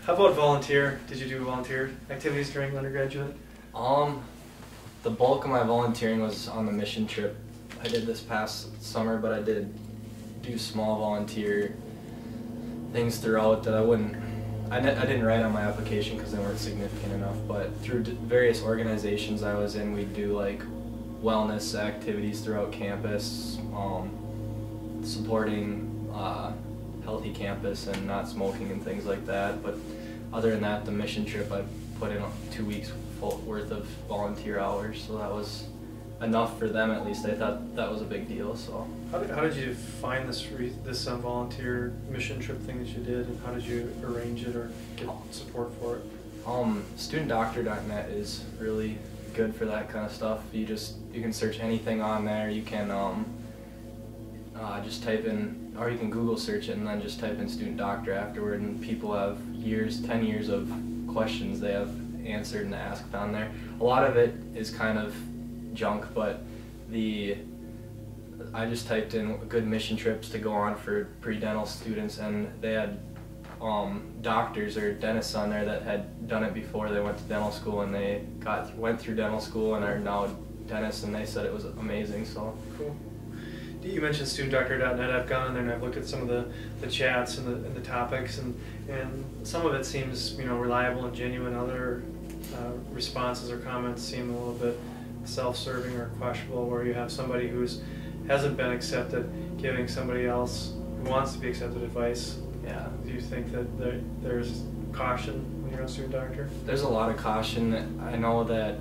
How about volunteer? Did you do volunteer activities during undergraduate? The bulk of my volunteering was on the mission trip I did this past summer, but I did do small volunteer things throughout that I didn't write on my application because they weren't significant enough, but through various organizations I was in, we'd do like wellness activities throughout campus, supporting healthy campus and not smoking and things like that. But other than that, the mission trip, I put in 2 weeks worth of volunteer hours, so that was enough for them at least. I thought that was a big deal. So how did you find this volunteer mission trip thing that you did, and how did you arrange it or get support for it? StudentDoctor.net is really good for that kind of stuff. You can search anything on there. You can just type in, or you can Google search it and then just type in student doctor afterward, and people have 10 years of questions they have answered and asked on there. A lot of it is kind of junk, but I just typed in good mission trips to go on for pre-dental students, and they had doctors or dentists on there that had done it before they went to dental school, and they went through dental school and are now dentists, and they said it was amazing. So cool. You mentioned StudentDoctor.net. I've gone on there and I've looked at some of the chats and the topics, and some of it seems reliable and genuine. Other responses or comments seem a little bit self-serving or questionable, where you have somebody who hasn't been accepted giving somebody else who wants to be accepted advice. Yeah. Do you think that there's caution when you're a student doctor? There's a lot of caution. I know that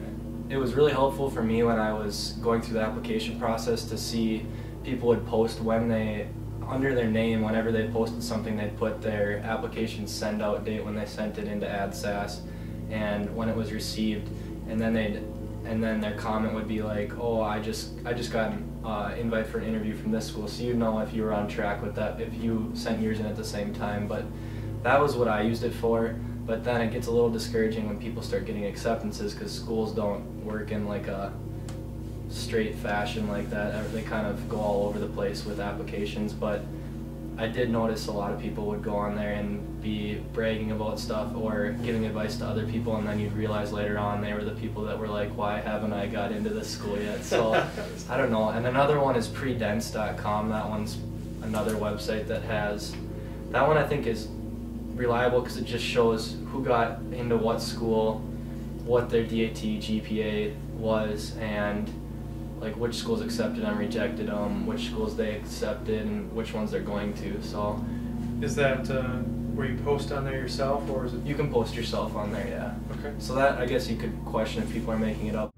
it was really helpful for me when I was going through the application process to see people would post under their name, whenever they posted something, they'd put their application send out date when they sent it into AdSAS and when it was received, and then their comment would be like, oh, I just got an invite for an interview from this school, so if you were on track with that if you sent yours in at the same time. But that was what I used it for. But then it gets a little discouraging when people start getting acceptances, because schools don't work in like a straight fashion like that. They kind of go all over the place with applications. But I did notice a lot of people would go on there and be bragging about stuff or giving advice to other people, and then you'd realize later on they were the people that were like, why haven't I got into this school yet? So I don't know. And another one is predents.com. That one's another website that one I think is reliable, because it just shows who got into what school, what their DAT GPA was, and like which schools accepted them, rejected them, which schools they accepted, and which ones they're going to. So is that where you post on there yourself, or is it? You can post yourself on there, yeah. Okay. So that, I guess you could question if people are making it up.